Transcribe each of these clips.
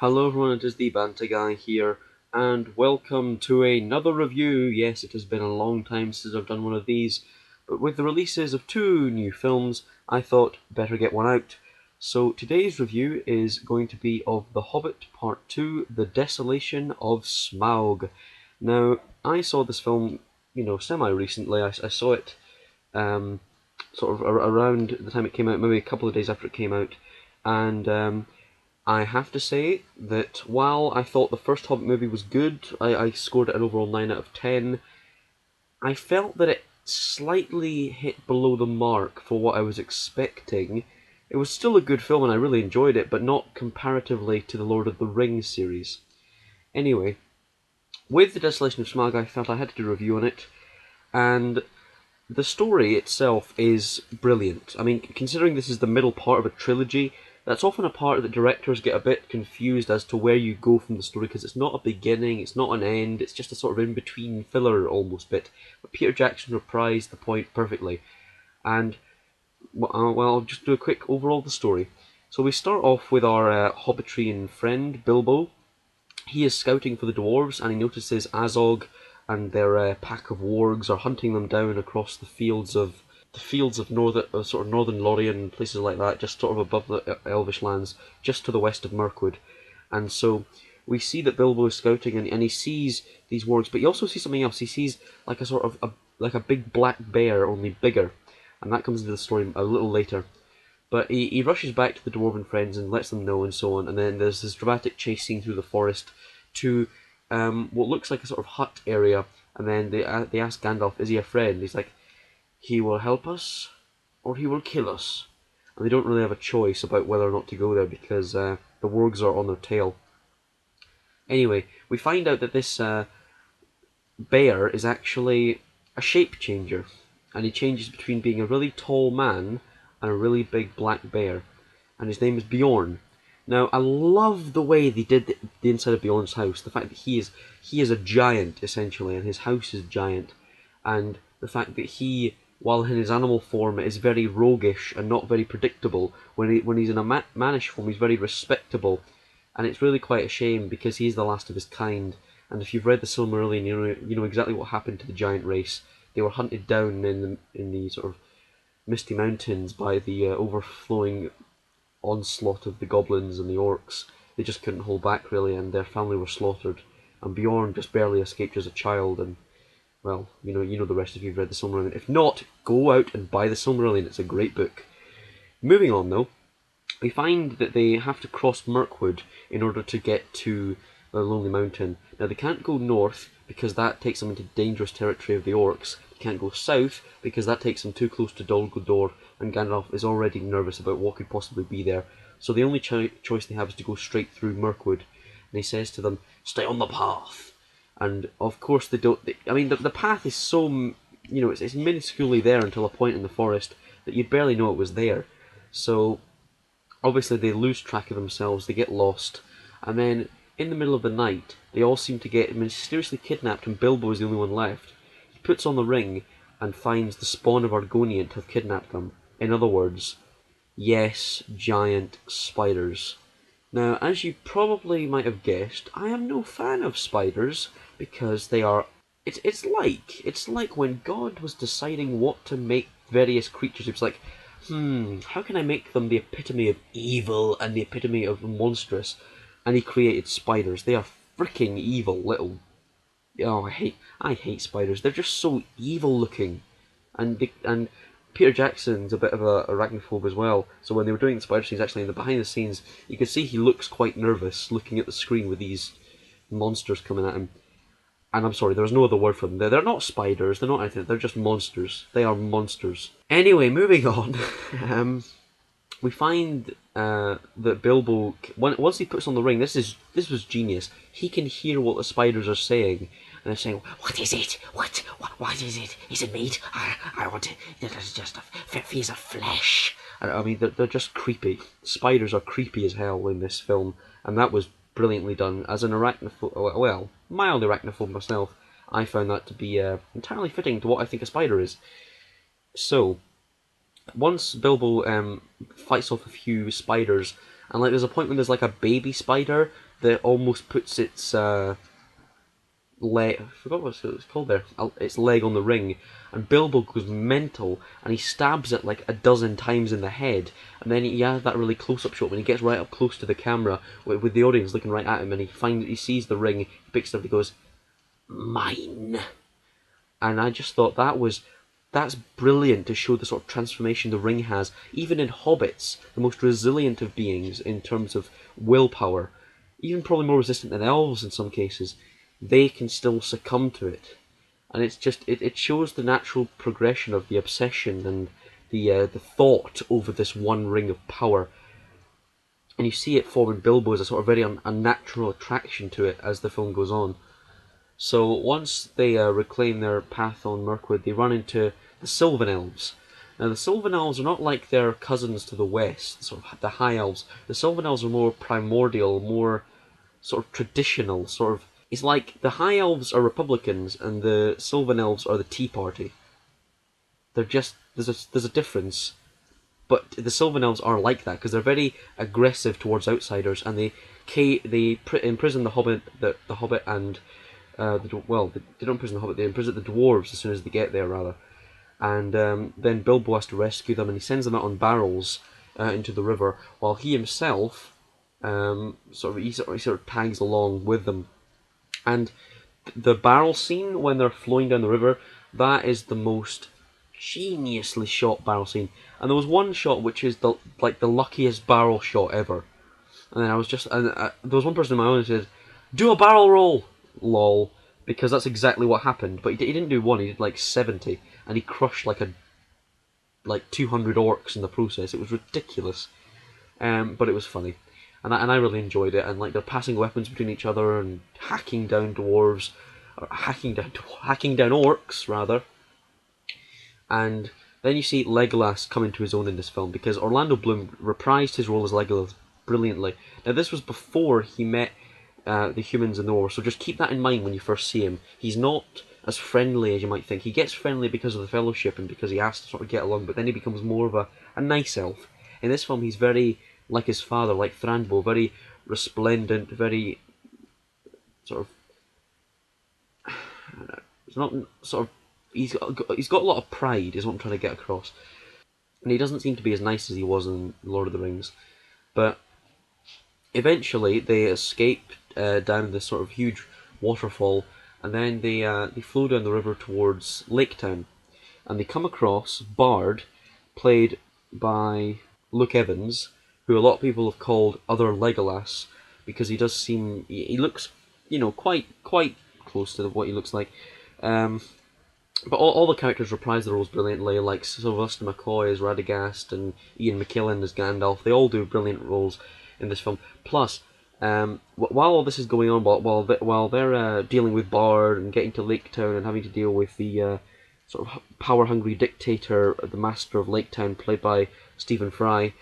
Hello everyone, it is the Banter Guy here, and welcome to another review. Yes, it has been a long time since I've done one of these, but with the releases of two new films, I thought better get one out. So today's review is going to be of The Hobbit Part 2, The Desolation of Smaug. Now, I saw this film, semi-recently. I saw it sort of around the time it came out, maybe a couple of days after it came out, and I have to say that while I thought the first Hobbit movie was good, I scored it an overall 9 out of 10, I felt that it slightly hit below the mark for what I was expecting. It was still a good film and I really enjoyed it, but not comparatively to the Lord of the Rings series. Anyway, with The Desolation of Smaug, I felt I had to do a review on it, and the story itself is brilliant. I mean, considering this is the middle part of a trilogy, that's often a part that directors get a bit confused as to where you go from the story, because it's not a beginning, it's not an end, it's just a sort of in-between filler almost bit. But Peter Jackson reprised the point perfectly. And, well, I'll just do a quick overall of the story. So we start off with our Hobbitrian friend, Bilbo. He is scouting for the dwarves, and he notices Azog and their pack of wargs are hunting them down across the fields of northern Lorien and places like that, just sort of above the Elvish lands, just to the west of Mirkwood. And so we see that Bilbo is scouting, and he sees these wargs, but he also sees something else. He sees like a sort of like a big black bear, only bigger, and that comes into the story a little later. But he rushes back to the dwarven friends and lets them know and so on, and then there's this dramatic chase scene through the forest to what looks like a sort of hut area, and then they ask Gandalf, is he a friend? He's like, he will help us, or he will kill us. And they don't really have a choice about whether or not to go there, because the wargs are on their tail. Anyway, we find out that this bear is actually a shape changer, and he changes between being a really tall man and a really big black bear, and his name is Bjorn. Now, I love the way they did the inside of Bjorn's house. The fact that he is a giant essentially, and his house is giant, and the fact that he, while in his animal form, is very roguish and not very predictable. When he's in a mannish form, he's very respectable, and it's really quite a shame because he's the last of his kind. And if you've read the Silmarillion, you know exactly what happened to the giant race. They were hunted down in the sort of misty mountains by the overflowing onslaught of the goblins and the orcs. They just couldn't hold back really, and their family were slaughtered. And Bjorn just barely escaped as a child, and well, you know the rest if you've read the Silmarillion. If not, go out and buy the Silmarillion. It's a great book. Moving on though, we find that they have to cross Mirkwood in order to get to the Lonely Mountain. Now they can't go north because that takes them into dangerous territory of the orcs. They can't go south because that takes them too close to Dol Guldur, and Gandalf is already nervous about what could possibly be there. So the only choice they have is to go straight through Mirkwood. And he says to them, "Stay on the path." And of course they don't. The path is so, it's minusculely there until a point in the forest that you'd barely know it was there. So obviously they lose track of themselves, they get lost, and then in the middle of the night they all seem to get mysteriously kidnapped, and Bilbo is the only one left. He puts on the ring and finds the spawn of Argonian to have kidnapped them. In other words, yes, giant spiders. Now, as you probably might have guessed, I am no fan of spiders because they are. It's like when God was deciding what to make various creatures. It was like, how can I make them the epitome of evil and the epitome of monstrous? And he created spiders. They are freaking evil little. Oh, I hate spiders. They're just so evil looking, and Peter Jackson's a bit of a arachnophobe as well. So when they were doing the spider scenes, actually in the behind the scenes, you could see he looks quite nervous looking at the screen with these monsters coming at him. And I'm sorry, there's no other word for them. They're not spiders, they're not anything, they're just monsters. They are monsters. Anyway, moving on. We find that Bilbo, once he puts on the ring, this was genius. He can hear what the spiders are saying, and they're saying, "What is it? What is it? Is it meat? I want it. It's just a piece of flesh." And, I mean, they're just creepy. Spiders are creepy as hell in this film, and that was brilliantly done. As an arachnophobe, well, mild arachnophobe myself, I found that to be entirely fitting to what I think a spider is. So, once Bilbo fights off a few spiders, and like there's a point when there's like a baby spider that almost puts its leg, I forgot what it's called there, its leg on the ring, and Bilbo goes mental, and he stabs it like a dozen times in the head, and then he has that really close-up shot when he gets right up close to the camera, with the audience looking right at him, and he sees the ring, he picks it up, he goes, "Mine." And I just thought that's brilliant to show the sort of transformation the ring has, even in hobbits, the most resilient of beings in terms of willpower, even probably more resistant than elves in some cases, they can still succumb to it. And it's just, it shows the natural progression of the obsession and the thought over this one ring of power. And you see it form in Bilbo as a sort of very unnatural attraction to it as the film goes on. So once they reclaim their path on Mirkwood, they run into the Sylvan Elves. Now the Sylvan Elves are not like their cousins to the west, sort of the High Elves. The Sylvan Elves are more primordial, more sort of traditional, sort of. It's like the High Elves are Republicans and the Sylvan Elves are the Tea Party. They're just there's a difference, but the Sylvan Elves are like that because they're very aggressive towards outsiders, and they imprison the Hobbit, the Hobbit and they don't imprison the Hobbit, they imprison the dwarves as soon as they get there, rather. And then Bilbo has to rescue them, and he sends them out on barrels into the river, while he himself sort of tags along with them. And the barrel scene when they're flowing down the river, that is the most geniusly shot barrel scene. And there was one shot which is the luckiest barrel shot ever. And then there was one person in my own who said, "Do a barrel roll, lol," because that's exactly what happened. But he didn't do one; he did like 70, and he crushed like 200 orcs in the process. It was ridiculous, but it was funny, and I really enjoyed it. And like they're passing weapons between each other and hacking down dwarves, or hacking down orcs rather. And then you see Legolas come into his own in this film because Orlando Bloom reprised his role as Legolas brilliantly. Now this was before he met the humans and the orcs, so just keep that in mind when you first see him. He's not as friendly as you might think. He gets friendly because of the Fellowship and because he has to sort of get along, but then he becomes more of a nice elf. In this film, he's very like his father, like Thranbo, very resplendent, very sort of. It's not sort of. He's got a lot of pride, is what I'm trying to get across, and he doesn't seem to be as nice as he was in Lord of the Rings. But eventually, they escape down this sort of huge waterfall, and then they flow down the river towards Lake Town, and they come across Bard, played by Luke Evans, who a lot of people have called Other Legolas, because he does seem he looks quite close to what he looks like. But all the characters reprise their roles brilliantly, like Sylvester McCoy as Radagast and Ian McKellen as Gandalf. They all do brilliant roles in this film. Plus, while all this is going on, while they're dealing with Bard and getting to Lake Town and having to deal with the sort of power-hungry dictator, the Master of Lake Town, played by Stephen Fry,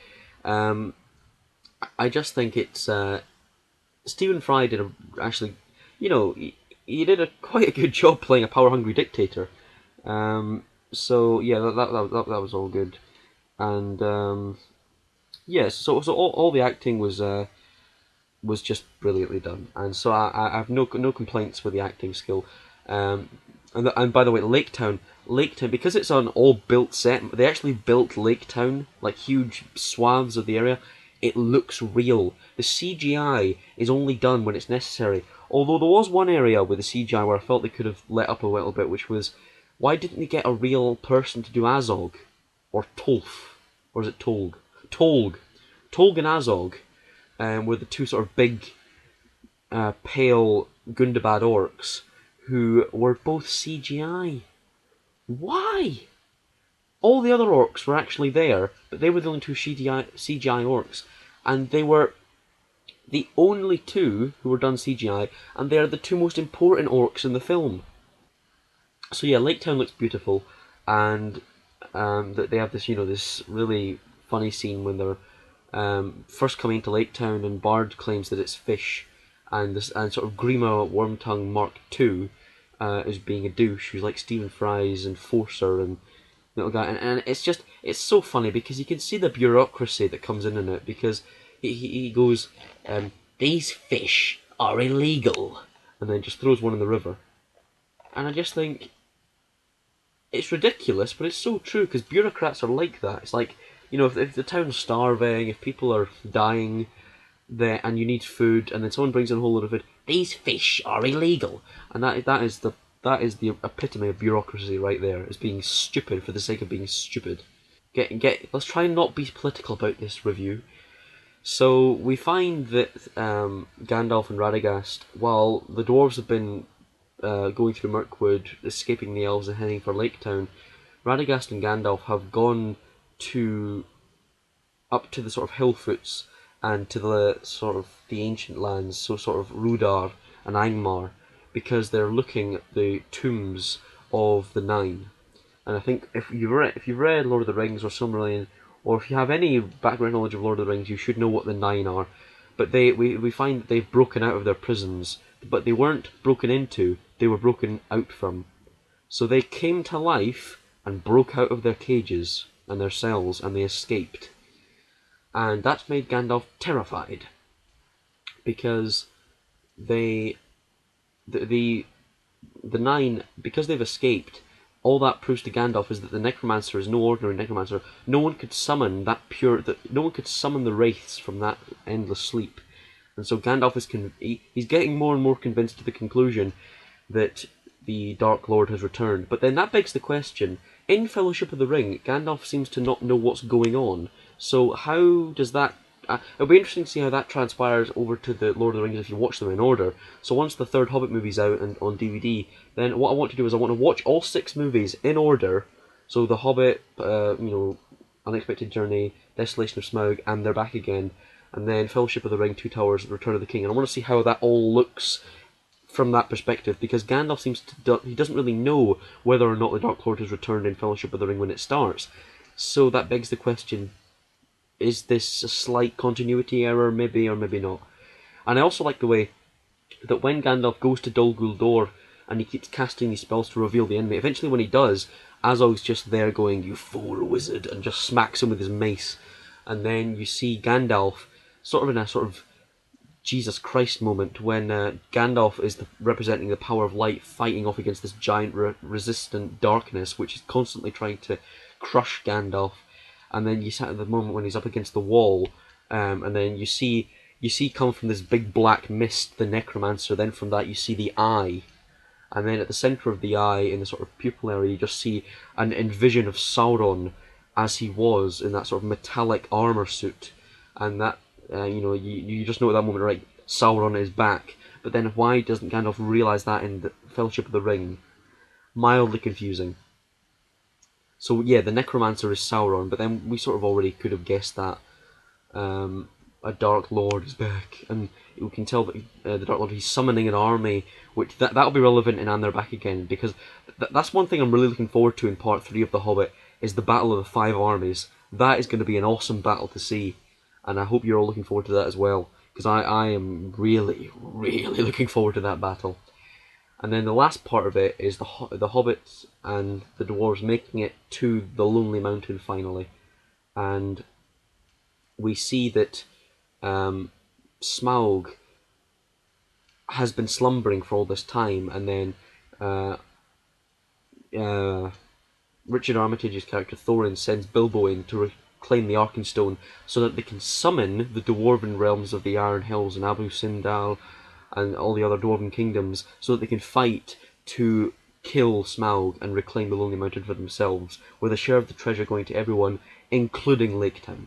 I just think it's Stephen Fry did he did quite a good job playing a power-hungry dictator. So yeah, that was all good, and yeah, so all the acting was just brilliantly done, and so I have no complaints with the acting skill. And by the way, Lake Town, because it's an all built set, they actually built Lake Town, like huge swaths of the area. It looks real. The CGI is only done when it's necessary. Although there was one area with the CGI where I felt they could have let up a little bit, which was, why didn't they get a real person to do Azog? Or Tolf? Or is it Tolg? Tolg. Tolg and Azog were the two sort of big, pale Gundabad orcs who were both CGI. Why? All the other orcs were actually there, but they were the only two CGI orcs. And they were the only two who were done CGI, and they are the two most important orcs in the film. So yeah, Lake Town looks beautiful, and they have this, this really funny scene when they're first coming to Lake Town, and Bard claims that it's fish, and sort of Grima Wormtongue Mark II is being a douche, who's like Stephen Fry's enforcer and little guy, and it's so funny because you can see the bureaucracy that comes in it, because he goes, "These fish are illegal," and then just throws one in the river. And I just think it's ridiculous, but it's so true because bureaucrats are like that. It's like, if the town's starving, if people are dying, there and you need food, and then someone brings in a whole load of food. "These fish are illegal," and that is the epitome of bureaucracy right there. Is being stupid for the sake of being stupid. Let's try and not be political about this review. So we find that Gandalf and Radagast, while the dwarves have been going through Mirkwood, escaping the elves and heading for Lake Town, Radagast and Gandalf have gone to up to the sort of hill foots and to the sort of the ancient lands, so sort of Rudar and Angmar, because they're looking at the tombs of the Nine. And I think if you've read Lord of the Rings or Silmarillion, or if you have any background knowledge of Lord of the Rings, you should know what the Nine are. But we find that they've broken out of their prisons, but they weren't broken into; they were broken out from. So they came to life and broke out of their cages and their cells, and they escaped. And that's made Gandalf terrified because they the the Nine, because they've escaped. All that proves to Gandalf is that the necromancer is no ordinary necromancer. No one could summon no one could summon the wraiths from that endless sleep. And so Gandalf he's getting more and more convinced to the conclusion that the Dark Lord has returned. But then that begs the question: in Fellowship of the Ring, Gandalf seems to not know what's going on. So how does that? It'll be interesting to see how that transpires over to the Lord of the Rings if you watch them in order. So once the third Hobbit movie's out and on DVD, then what I want to do is I want to watch all 6 movies in order. So The Hobbit, Unexpected Journey, Desolation of Smaug, and They're Back Again, and then Fellowship of the Ring, Two Towers, Return of the King. And I want to see how that all looks from that perspective, because Gandalf he doesn't really know whether or not the Dark Lord has returned in Fellowship of the Ring when it starts. So that begs the question: is this a slight continuity error, maybe, or maybe not? And I also like the way that when Gandalf goes to Dol Guldur and he keeps casting these spells to reveal the enemy, eventually when he does, Azog's just there going, "You fool wizard," and just smacks him with his mace. And then you see Gandalf, sort of in a sort of Jesus Christ moment, when Gandalf is representing the power of light, fighting off against this giant resistant darkness, which is constantly trying to crush Gandalf. And then you sat at the moment when he's up against the wall, and then you see come from this big black mist the necromancer. Then from that you see the eye, and then at the centre of the eye, in the sort of pupil area, you just see an envision of Sauron as he was in that sort of metallic armor suit, and that you just know at that moment, right, Sauron is back. But then why doesn't Gandalf realise that in the Fellowship of the Ring? Mildly confusing. So yeah, the necromancer is Sauron, but then we sort of already could have guessed that a Dark Lord is back, and we can tell that the Dark Lord, he's summoning an army, which that'll be relevant in And They're Back Again, because that's one thing I'm really looking forward to in Part 3 of The Hobbit, is the Battle of the Five Armies. That is going to be an awesome battle to see, and I hope you're all looking forward to that as well, because I am really, really looking forward to that battle. And then the last part of it is the hobbits and the dwarves making it to the Lonely Mountain finally, and we see that Smaug has been slumbering for all this time, and then Richard Armitage's character Thorin sends Bilbo in to reclaim the Arkenstone so that they can summon the dwarven realms of the Iron Hills and Abu Sindal and all the other dwarven kingdoms, so that they can fight to kill Smaug and reclaim the Lonely Mountain for themselves, with a share of the treasure going to everyone, including Lake Town.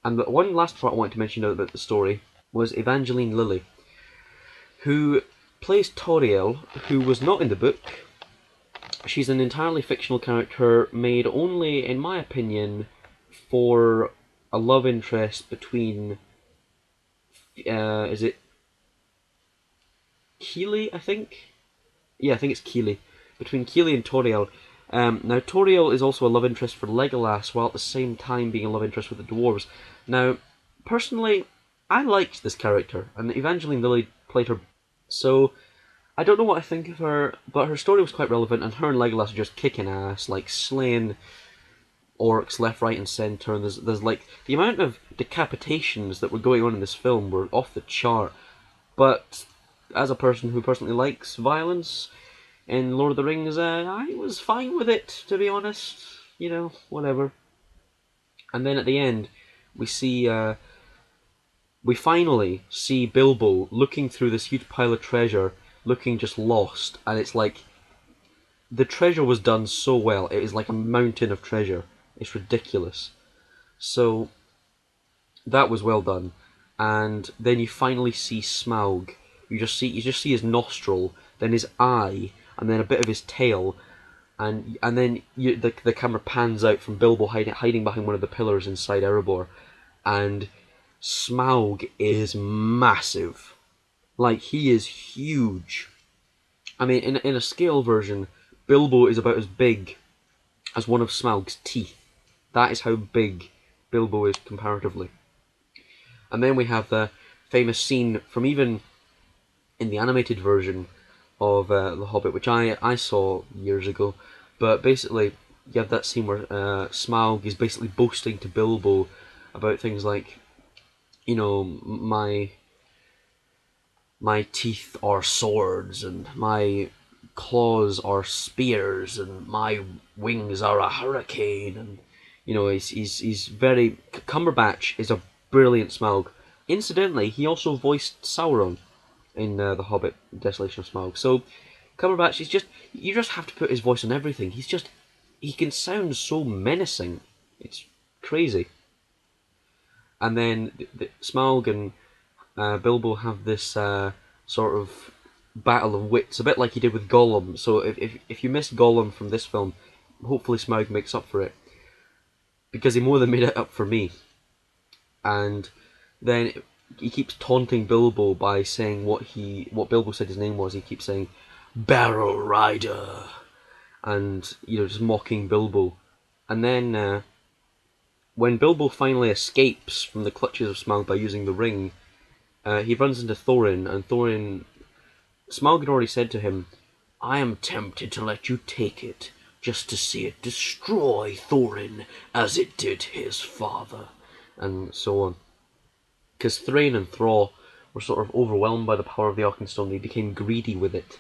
And the one last part I wanted to mention about the story was Evangeline Lilly, who plays Toriel, who was not in the book. She's an entirely fictional character made only, in my opinion, for a love interest between, is it Keely, I think? Yeah, I think it's Keely. Between Keely and Toriel. Now, Toriel is also a love interest for Legolas, while at the same time being a love interest with the dwarves. Now, personally, I liked this character, and Evangeline Lilly played her. So, I don't know what I think of her, but her story was quite relevant, and her and Legolas are just kicking ass, like slaying orcs left, right, and centre, and there's like the amount of decapitations that were going on in this film were off the chart. But as a person who personally likes violence in Lord of the Rings, I was fine with it, to be honest. You know, whatever. And then at the end, we see we finally see Bilbo looking through this huge pile of treasure, looking just lost, and it's like the treasure was done so well. It is like a mountain of treasure. It's ridiculous. So that was well done. And then you finally see Smaug. You just see his nostril, then his eye, and then a bit of his tail, and then the camera pans out from Bilbo hiding behind one of the pillars inside Erebor, and Smaug is massive. Like, he is huge. I mean, in a scale version, Bilbo is about as big as one of Smaug's teeth. That is how big Bilbo is comparatively. And then we have the famous scene from even in the animated version of The Hobbit, which I saw years ago. But basically, you have that scene where Smaug is basically boasting to Bilbo about things like, you know, my teeth are swords, and my claws are spears, and my wings are a hurricane, and you know, he's very. Cumberbatch is a brilliant Smaug. Incidentally, he also voiced Sauron in The Hobbit Desolation of Smaug. So Cumberbatch is just, you just have to put his voice on everything. He can sound so menacing. It's crazy. And then Smaug and Bilbo have this sort of battle of wits, a bit like he did with Gollum. So if you missed Gollum from this film, hopefully Smaug makes up for it, because he more than made it up for me. And then he keeps taunting Bilbo by saying what Bilbo said his name was. He keeps saying Barrel Rider, and you know, just mocking Bilbo. And then when Bilbo finally escapes from the clutches of Smaug by using the ring, he runs into Thorin, and Smaug had already said to him, "I am tempted to let you take it, just to see it destroy Thorin as it did his father," and so on. Because Thrain and Thrall were sort of overwhelmed by the power of the Arkenstone, they became greedy with it.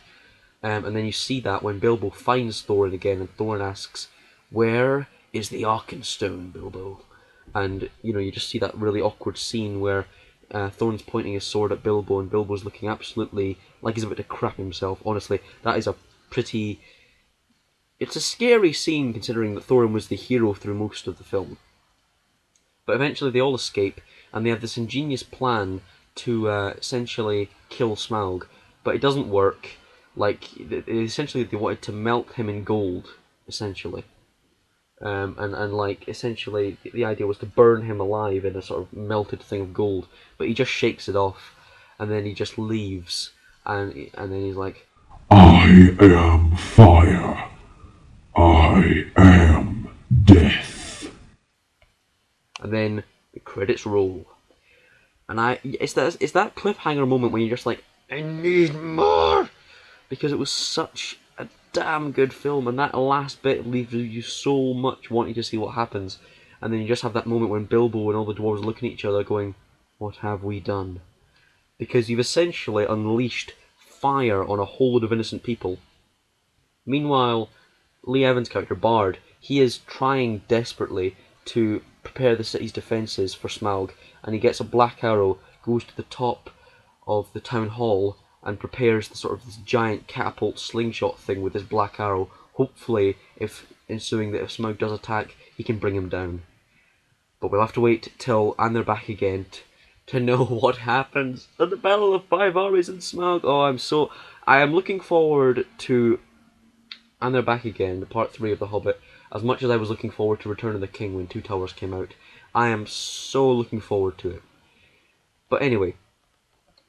And then you see that when Bilbo finds Thorin again, and Thorin asks, "Where is the Arkenstone, Bilbo?" And you know, you just see that really awkward scene where Thorin's pointing his sword at Bilbo, and Bilbo's looking absolutely like he's about to crap himself. Honestly, that is a pretty... It's a scary scene, considering that Thorin was the hero through most of the film. But eventually they all escape, and they have this ingenious plan to essentially kill Smaug. But it doesn't work. Like, essentially they wanted to melt him in gold, essentially. And like, essentially the idea was to burn him alive in a sort of melted thing of gold. But he just shakes it off, and then he just leaves, and then he's like, "I am fire. I am death." and then the credits roll. And it's that cliffhanger moment when you're just like, I need more, because it was such a damn good film, and that last bit leaves you so much wanting to see what happens. And then you just have that moment when Bilbo and all the dwarves are looking at each other going, what have we done? Because you've essentially unleashed fire on a whole load of innocent people. Meanwhile, Lee Evans' character, Bard, he is trying desperately to prepare the city's defences for Smaug, and he gets a black arrow, goes to the top of the town hall, and prepares the sort of this giant catapult slingshot thing with his black arrow, hopefully, if ensuing that if Smaug does attack, he can bring him down. But we'll have to wait till And They're Back Again to know what happens at the Battle of Five Armies in Smaug. Oh, I am looking forward to And They're Back Again, the part 3 of The Hobbit, as much as I was looking forward to Return of the King when Two Towers came out. I am so looking forward to it. But anyway,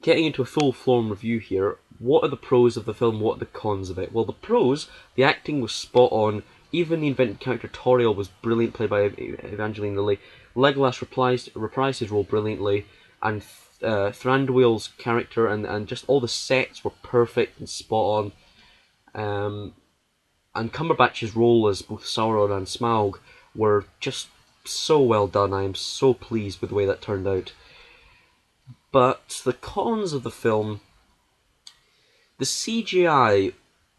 getting into a full-blown review here, what are the pros of the film, what are the cons of it? Well, the pros, the acting was spot on, even the invented character Toriel was brilliant, played by Evangeline Lilly. Legolas reprised his role brilliantly, and Thranduil's character and just all the sets were perfect and spot on. And Cumberbatch's role as both Sauron and Smaug were just so well done. I am so pleased with the way that turned out. But the cons of the film, the CGI,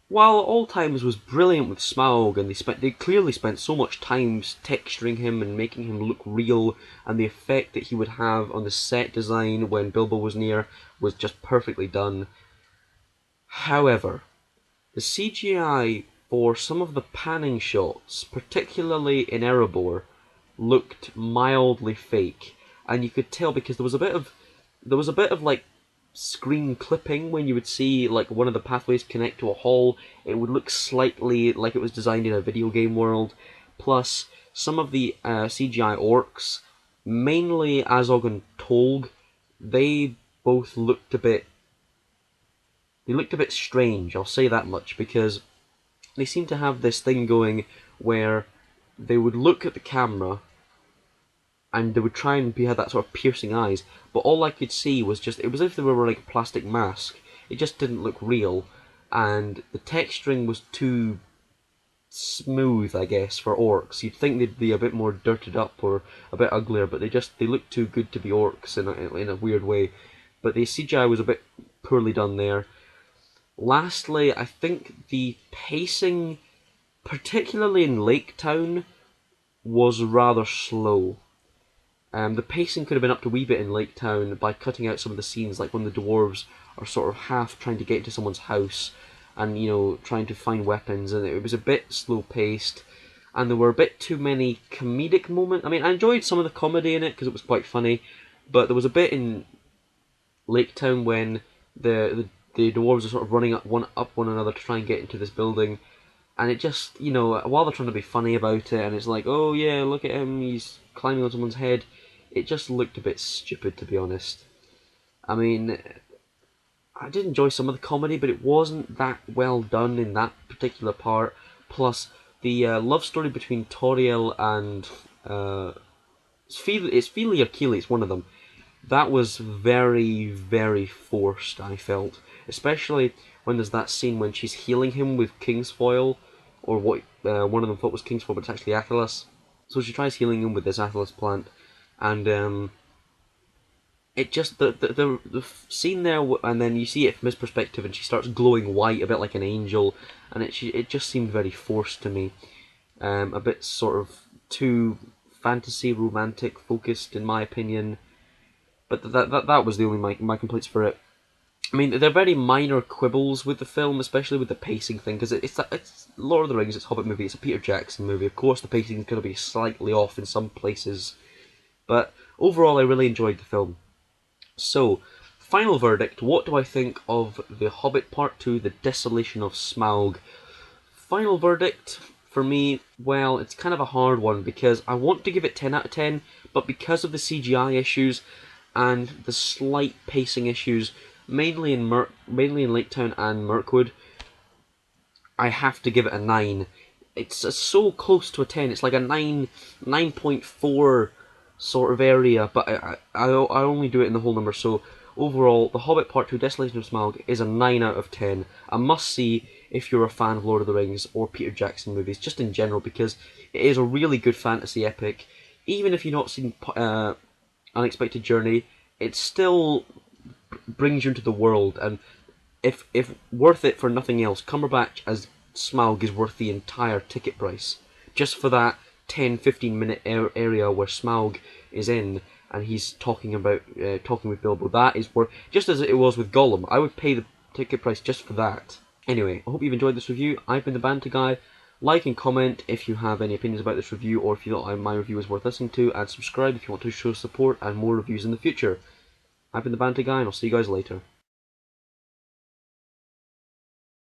while at all times was brilliant with Smaug, and they clearly spent so much time texturing him and making him look real, and the effect that he would have on the set design when Bilbo was near was just perfectly done. However, the CGI for some of the panning shots, particularly in Erebor, looked mildly fake, and you could tell because there was a bit of like screen clipping when you would see like one of the pathways connect to a hall. It would look slightly like it was designed in a video game world. Plus, some of the CGI orcs, mainly Azog and Tolg, they both looked a bit. They looked a bit strange. I'll say that much because they seem to have this thing going where they would look at the camera and they would try and have that sort of piercing eyes, but all I could see was just, it was as if they were like a plastic mask. It just didn't look real, and the texturing was too smooth, I guess, for orcs. You'd think they'd be a bit more dirted up or a bit uglier, but they look too good to be orcs in a weird way. But the CGI was a bit poorly done there. Lastly, I think the pacing, particularly in Lake Town, was rather slow. The pacing could have been upped a wee bit in Lake Town by cutting out some of the scenes, like when the dwarves are sort of half trying to get into someone's house and, trying to find weapons, and it was a bit slow paced, and there were a bit too many comedic moments. I mean, I enjoyed some of the comedy in it because it was quite funny, but there was a bit in Lake Town when the dwarves are sort of running up one another to try and get into this building, and it just, while they're trying to be funny about it, and it's like, oh yeah, look at him, he's climbing on someone's head, it just looked a bit stupid, to be honest. I mean, I did enjoy some of the comedy, but it wasn't that well done in that particular part. Plus, the love story between Toriel and it's Fili or Keely, it's one of them. That was very, very forced, I felt. Especially when there's that scene when she's healing him with Kingsfoil, or what one of them thought was Kingsfoil, but it's actually Athelas. So she tries healing him with this Athelas plant, and it just the scene there, and then you see it from his perspective, and she starts glowing white, a bit like an angel, and it just seemed very forced to me, a bit sort of too fantasy romantic focused in my opinion. But that was the only my complaints for it. I mean, they're very minor quibbles with the film, especially with the pacing thing, because it's Lord of the Rings, it's a Hobbit movie, it's a Peter Jackson movie. Of course, the pacing is going to be slightly off in some places, but overall, I really enjoyed the film. So, final verdict: what do I think of The Hobbit Part 2: The Desolation of Smaug? Final verdict for me, well, it's kind of a hard one because I want to give it 10 out of 10, but because of the CGI issues and the slight pacing issues, mainly in Lake Town and Mirkwood, I have to give it a 9. It's so close to a 10. It's like a 9.4 sort of area, but I only do it in the whole number. So overall, The Hobbit Part 2: Desolation of Smaug is a 9 out of 10. A must-see if you're a fan of Lord of the Rings or Peter Jackson movies, just in general, because it is a really good fantasy epic. Even if you've not seen Unexpected Journey, it still brings you into the world, and if worth it for nothing else, Cumberbatch as Smaug is worth the entire ticket price. Just for that 10-15 minute area where Smaug is in, and he's talking with Bilbo, that is worth, just as it was with Gollum. I would pay the ticket price just for that. Anyway, I hope you've enjoyed this review. I've been the Banter Guy. Like and comment if you have any opinions about this review, or if you thought my review was worth listening to, and subscribe if you want to show support and more reviews in the future. I've been the Banter Guy, and I'll see you guys later.